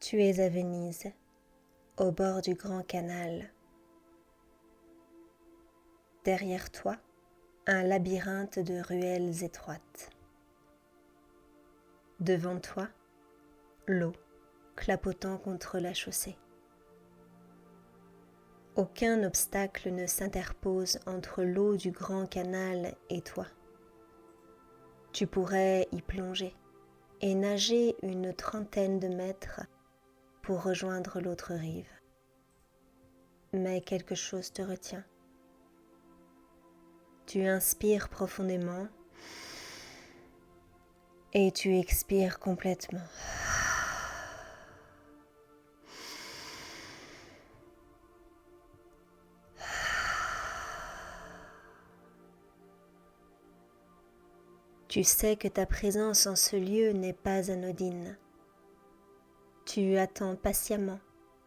Tu es à Venise, au bord du grand canal. Derrière toi, un labyrinthe de ruelles étroites. Devant toi, l'eau clapotant contre la chaussée. Aucun obstacle ne s'interpose entre l'eau du grand canal et toi. Tu pourrais y plonger et nager une trentaine de mètres pour rejoindre l'autre rive. Mais quelque chose te retient. Tu inspires profondément et tu expires complètement. Tu sais que ta présence en ce lieu n'est pas anodine. Tu attends patiemment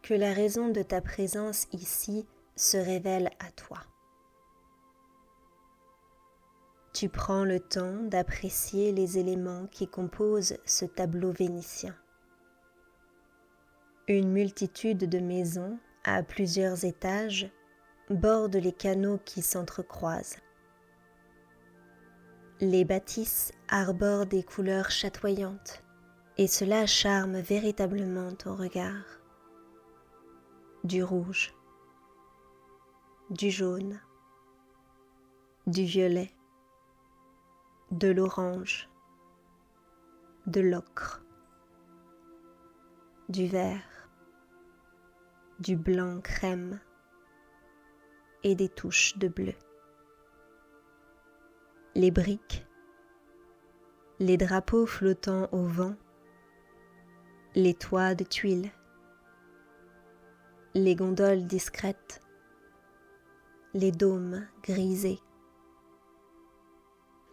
que la raison de ta présence ici se révèle à toi. Tu prends le temps d'apprécier les éléments qui composent ce tableau vénitien. Une multitude de maisons à plusieurs étages bordent les canaux qui s'entrecroisent. Les bâtisses arborent des couleurs chatoyantes et cela charme véritablement ton regard. Du rouge, du jaune, du violet, de l'orange, de l'ocre, du vert, du blanc crème et des touches de bleu. Les briques, les drapeaux flottant au vent, les toits de tuiles, les gondoles discrètes, les dômes grisés,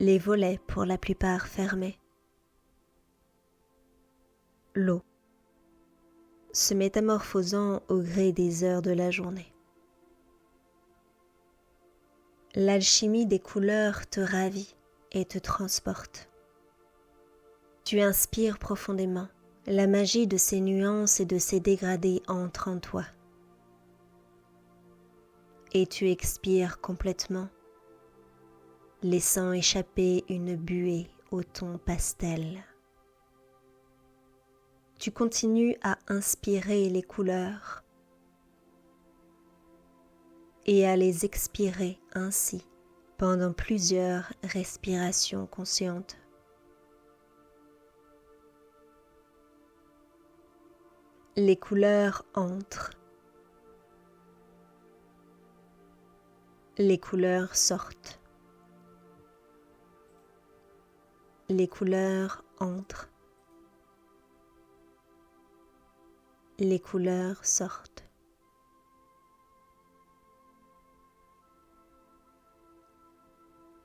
les volets pour la plupart fermés. L'eau, se métamorphosant au gré des heures de la journée. L'alchimie des couleurs te ravit et te transporte. Tu inspires profondément. La magie de ces nuances et de ces dégradés entre en toi. Et tu expires complètement, laissant échapper une buée au ton pastel. Tu continues à inspirer les couleurs et à les expirer ainsi pendant plusieurs respirations conscientes. Les couleurs entrent, les couleurs sortent, les couleurs entrent, les couleurs sortent.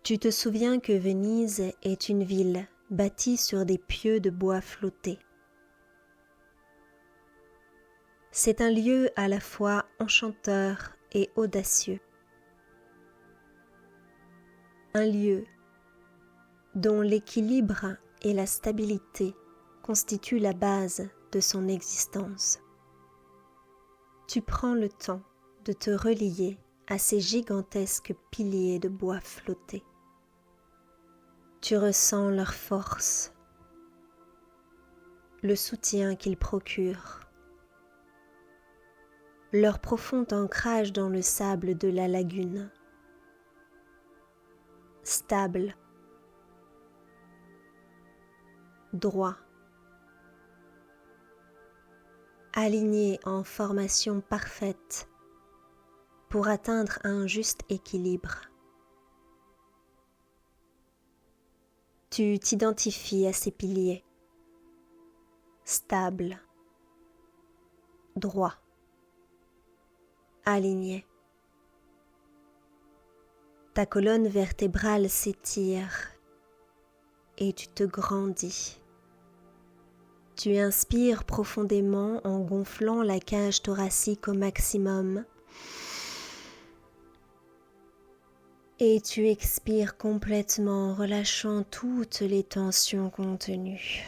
Tu te souviens que Venise est une ville bâtie sur des pieux de bois flottés. C'est un lieu à la fois enchanteur et audacieux. Un lieu dont l'équilibre et la stabilité constituent la base de son existence. Tu prends le temps de te relier à ces gigantesques piliers de bois flottés. Tu ressens leur force, le soutien qu'ils procurent, leur profond ancrage dans le sable de la lagune. Stable, droit, aligné en formation parfaite pour atteindre un juste équilibre. Tu t'identifies à ces piliers, stable, droit, aligné. Ta colonne vertébrale s'étire et tu te grandis. Tu inspires profondément en gonflant la cage thoracique au maximum et tu expires complètement en relâchant toutes les tensions contenues.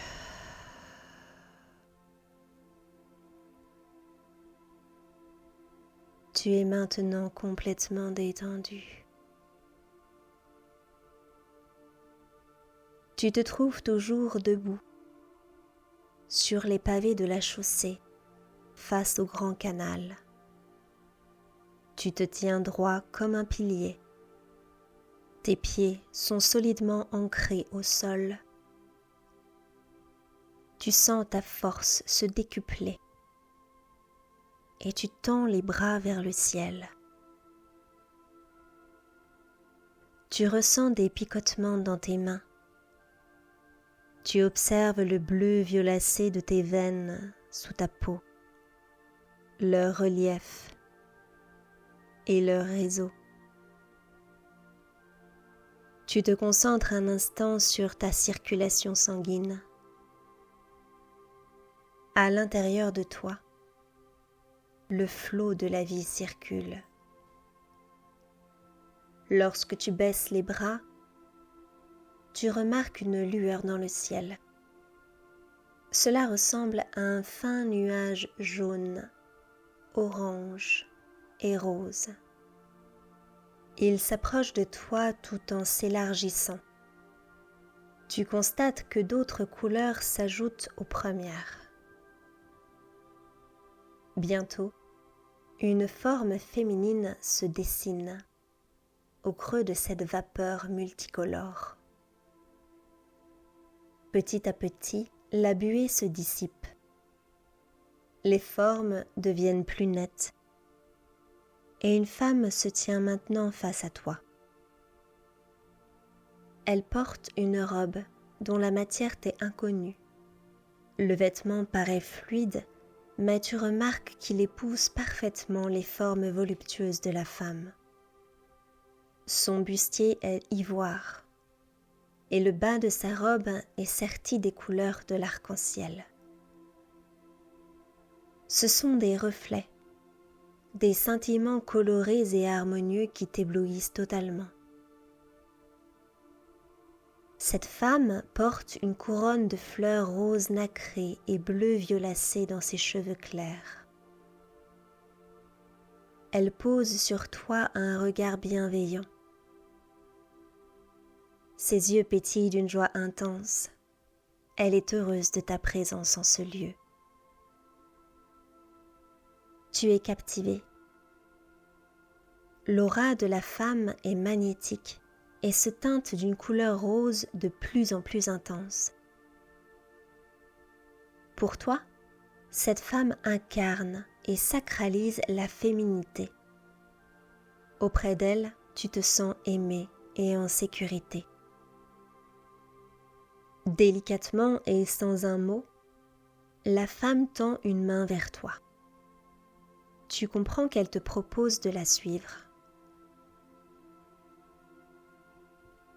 Tu es maintenant complètement détendu. Tu te trouves toujours debout, sur les pavés de la chaussée, face au grand canal. Tu te tiens droit comme un pilier. Tes pieds sont solidement ancrés au sol. Tu sens ta force se décupler et tu tends les bras vers le ciel. Tu ressens des picotements dans tes mains. Tu observes le bleu violacé de tes veines sous ta peau, leur relief et leur réseau. Tu te concentres un instant sur ta circulation sanguine. À l'intérieur de toi, le flot de la vie circule. Lorsque tu baisses les bras, tu remarques une lueur dans le ciel. Cela ressemble à un fin nuage jaune, orange et rose. Il s'approche de toi tout en s'élargissant. Tu constates que d'autres couleurs s'ajoutent aux premières. Bientôt, une forme féminine se dessine au creux de cette vapeur multicolore. Petit à petit, la buée se dissipe. Les formes deviennent plus nettes et une femme se tient maintenant face à toi. Elle porte une robe dont la matière t'est inconnue. Le vêtement paraît fluide, mais tu remarques qu'il épouse parfaitement les formes voluptueuses de la femme. Son bustier est ivoire et le bas de sa robe est serti des couleurs de l'arc-en-ciel. Ce sont des reflets, des scintillements colorés et harmonieux qui t'éblouissent totalement. Cette femme porte une couronne de fleurs roses nacrées et bleu violacées dans ses cheveux clairs. Elle pose sur toi un regard bienveillant. Ses yeux pétillent d'une joie intense. Elle est heureuse de ta présence en ce lieu. Tu es captivé. L'aura de la femme est magnétique et se teinte d'une couleur rose de plus en plus intense. Pour toi, cette femme incarne et sacralise la féminité. Auprès d'elle, tu te sens aimé et en sécurité. Délicatement et sans un mot, la femme tend une main vers toi. Tu comprends qu'elle te propose de la suivre.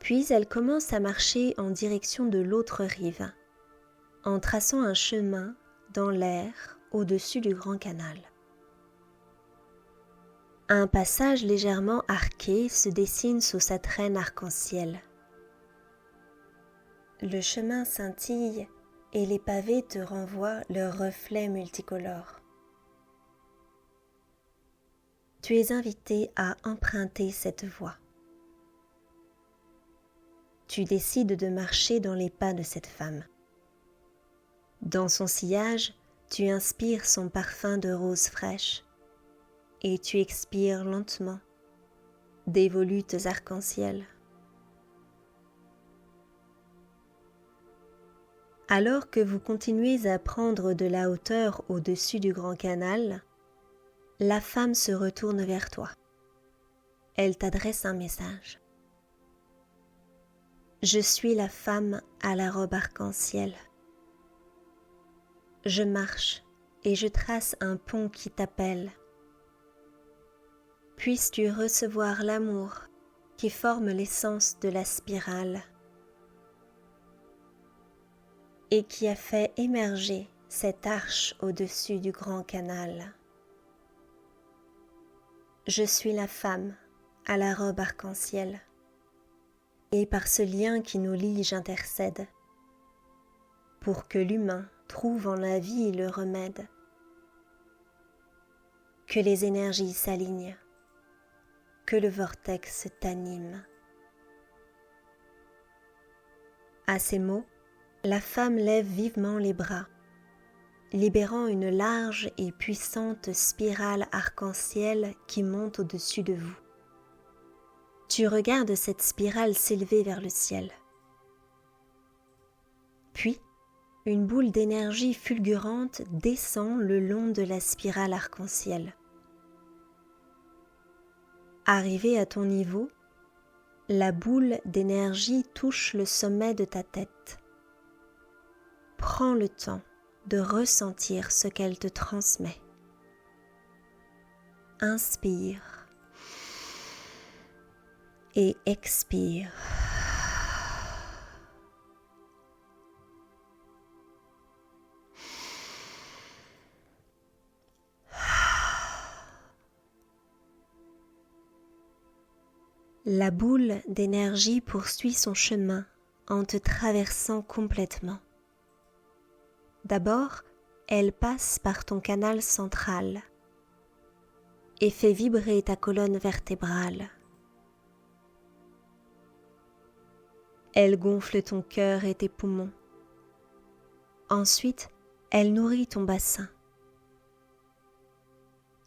Puis elle commence à marcher en direction de l'autre rive, en traçant un chemin dans l'air au-dessus du grand canal. Un passage légèrement arqué se dessine sous sa traîne arc-en-ciel. Le chemin scintille et les pavés te renvoient leurs reflets multicolores. Tu es invité à emprunter cette voie. Tu décides de marcher dans les pas de cette femme. Dans son sillage, tu inspires son parfum de rose fraîche et tu expires lentement des volutes arc-en-ciel. Alors que vous continuez à prendre de la hauteur au-dessus du grand canal, la femme se retourne vers toi. Elle t'adresse un message. Je suis la femme à la robe arc-en-ciel. Je marche et je trace un pont qui t'appelle. Puisses-tu recevoir l'amour qui forme l'essence de la spirale et qui a fait émerger cette arche au-dessus du grand canal. Je suis la femme à la robe arc-en-ciel. Et par ce lien qui nous lie, j'intercède pour que l'humain trouve en la vie le remède. que les énergies s'alignent, que le vortex t'anime. À ces mots, la femme lève vivement les bras, libérant une large et puissante spirale arc-en-ciel qui monte au-dessus de vous. Tu regardes cette spirale s'élever vers le ciel. Puis, une boule d'énergie fulgurante descend le long de la spirale arc-en-ciel. Arrivée à ton niveau, la boule d'énergie touche le sommet de ta tête. Prends le temps de ressentir ce qu'elle te transmet. Inspire et expire. La boule d'énergie poursuit son chemin en te traversant complètement. D'abord, elle passe par ton canal central et fait vibrer ta colonne vertébrale. Elle gonfle ton cœur et tes poumons. Ensuite, elle nourrit ton bassin.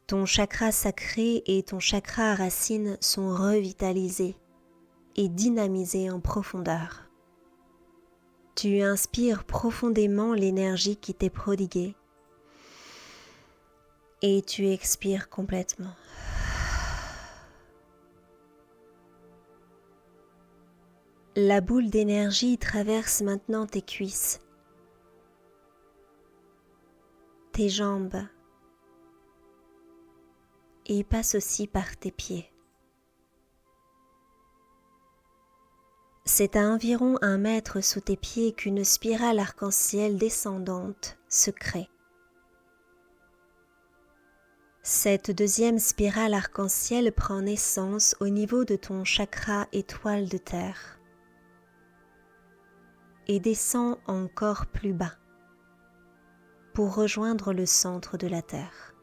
Ton chakra sacré et ton chakra racine sont revitalisés et dynamisés en profondeur. Tu inspires profondément l'énergie qui t'est prodiguée et tu expires complètement. La boule d'énergie traverse maintenant tes cuisses, tes jambes et passe aussi par tes pieds. C'est à environ 1 mètre sous tes pieds qu'une spirale arc-en-ciel descendante se crée. Cette deuxième spirale arc-en-ciel prend naissance au niveau de ton chakra étoile de terre et descend encore plus bas pour rejoindre le centre de la terre.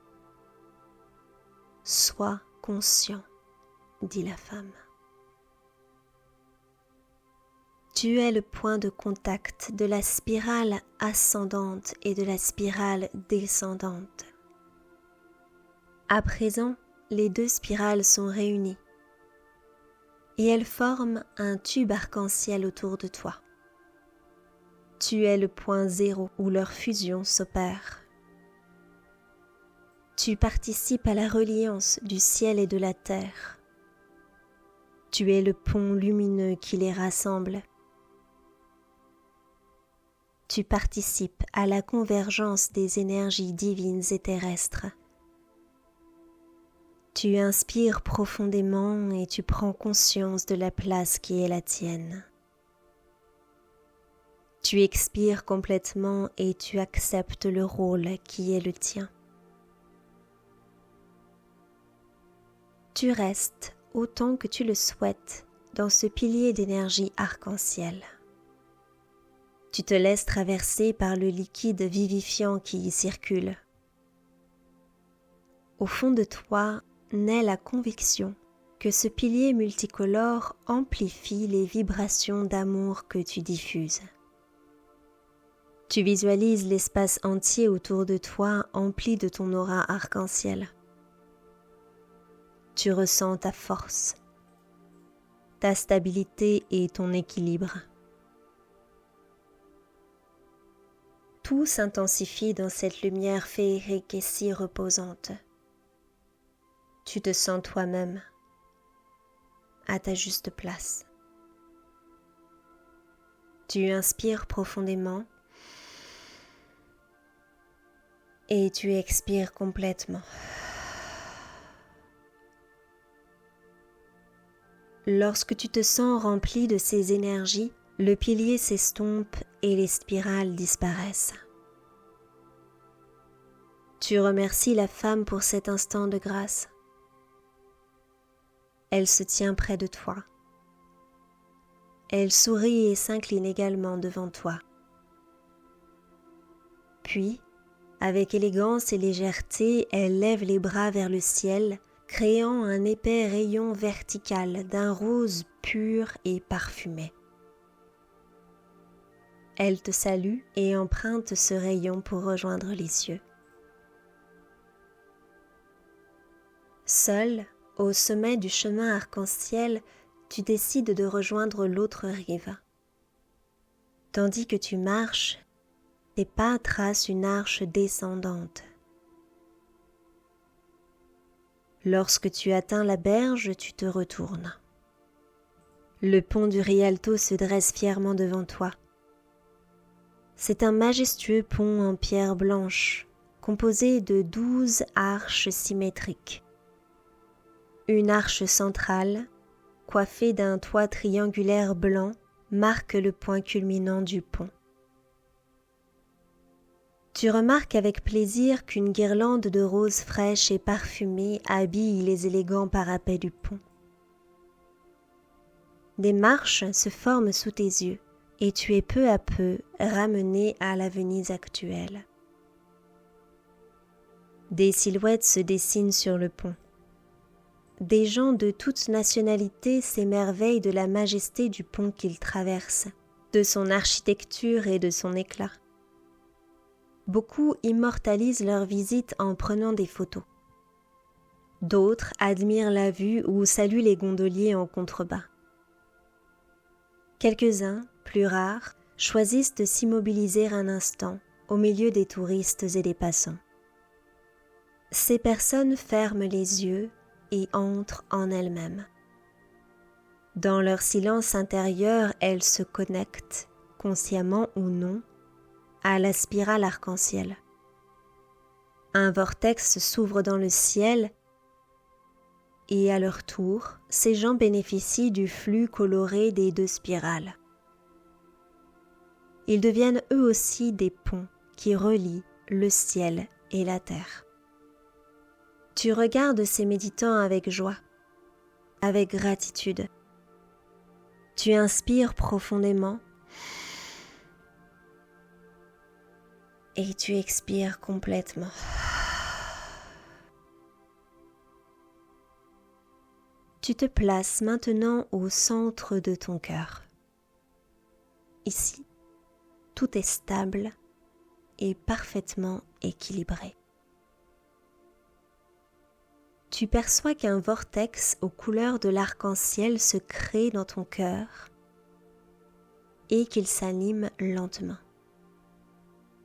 Sois conscient, dit la femme. Tu es le point de contact de la spirale ascendante et de la spirale descendante. À présent, les deux spirales sont réunies et elles forment un tube arc-en-ciel autour de toi. Tu es le point zéro où leur fusion s'opère. Tu participes à la reliance du ciel et de la terre. Tu es le pont lumineux qui les rassemble. Tu participes à la convergence des énergies divines et terrestres. Tu inspires profondément et tu prends conscience de la place qui est la tienne. Tu expires complètement et tu acceptes le rôle qui est le tien. Tu restes autant que tu le souhaites dans ce pilier d'énergie arc-en-ciel. Tu te laisses traverser par le liquide vivifiant qui y circule. Au fond de toi naît la conviction que ce pilier multicolore amplifie les vibrations d'amour que tu diffuses. Tu visualises l'espace entier autour de toi empli de ton aura arc-en-ciel. Tu ressens ta force, ta stabilité et ton équilibre. Tout s'intensifie dans cette lumière féerique et si reposante. Tu te sens toi-même à ta juste place. Tu inspires profondément et tu expires complètement. Lorsque tu te sens rempli de ces énergies, le pilier s'estompe et les spirales disparaissent. Tu remercies la femme pour cet instant de grâce. Elle se tient près de toi. Elle sourit et s'incline également devant toi. Puis, Avec élégance et légèreté, elle lève les bras vers le ciel, créant un épais rayon vertical d'un rose pur et parfumé. Elle te salue et emprunte ce rayon pour rejoindre les cieux. Seul, au sommet du chemin arc-en-ciel, tu décides de rejoindre l'autre rive. Tandis que tu marches, tes pas tracent une arche descendante. Lorsque tu atteins la berge, tu te retournes. Le pont du Rialto se dresse fièrement devant toi. C'est un majestueux pont en pierre blanche, composé de 12 arches symétriques. Une arche centrale, coiffée d'un toit triangulaire blanc, marque le point culminant du pont. Tu remarques avec plaisir qu'une guirlande de roses fraîches et parfumées habille les élégants parapets du pont. Des marches se forment sous tes yeux et tu es peu à peu ramené à la Venise actuelle. Des silhouettes se dessinent sur le pont. Des gens de toutes nationalités s'émerveillent de la majesté du pont qu'ils traversent, de son architecture et de son éclat. Beaucoup immortalisent leur visite en prenant des photos. D'autres admirent la vue ou saluent les gondoliers en contrebas. Quelques-uns, plus rares, choisissent de s'immobiliser un instant au milieu des touristes et des passants. Ces personnes ferment les yeux et entrent en elles-mêmes. Dans leur silence intérieur, elles se connectent, consciemment ou non, à la spirale arc-en-ciel. Un vortex s'ouvre dans le ciel et à leur tour, ces gens bénéficient du flux coloré des deux spirales. Ils deviennent eux aussi des ponts qui relient le ciel et la terre. Tu regardes ces méditants avec joie, avec gratitude. Tu inspires profondément et tu expires complètement. Tu te places maintenant au centre de ton cœur. Ici, tout est stable et parfaitement équilibré. Tu perçois qu'un vortex aux couleurs de l'arc-en-ciel se crée dans ton cœur et qu'il s'anime lentement.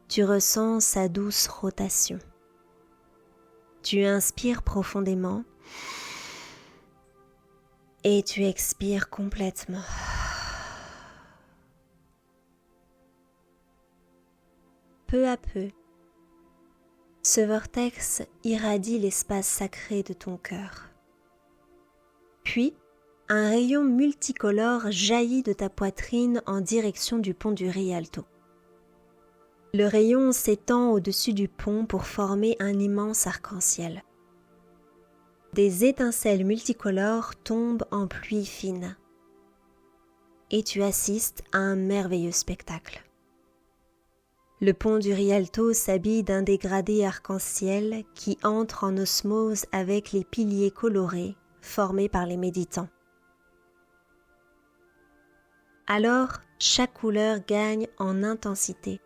Tu ressens sa douce rotation. Tu inspires profondément et tu expires complètement. Peu à peu, ce vortex irradie l'espace sacré de ton cœur. Puis, un rayon multicolore jaillit de ta poitrine en direction du pont du Rialto. Le rayon s'étend au-dessus du pont pour former un immense arc-en-ciel. Des étincelles multicolores tombent en pluie fine. Et tu assistes à un merveilleux spectacle. Le pont du Rialto s'habille d'un dégradé arc-en-ciel qui entre en osmose avec les piliers colorés formés par les méditants. Alors, chaque couleur gagne en intensité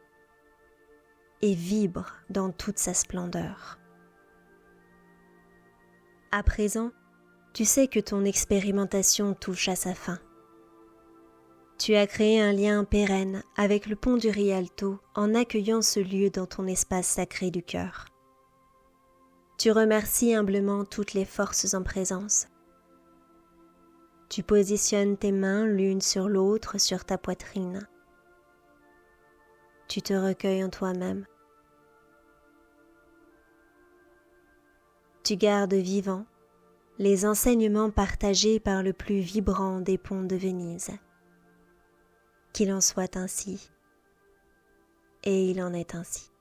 et vibre dans toute sa splendeur. À présent, tu sais que ton expérimentation touche à sa fin. Tu as créé un lien pérenne avec le pont du Rialto en accueillant ce lieu dans ton espace sacré du cœur. Tu remercies humblement toutes les forces en présence. Tu positionnes tes mains l'une sur l'autre sur ta poitrine. Tu te recueilles en toi-même. Tu gardes vivants les enseignements partagés par le plus vibrant des ponts de Venise. Qu'il en soit ainsi, et il en est ainsi.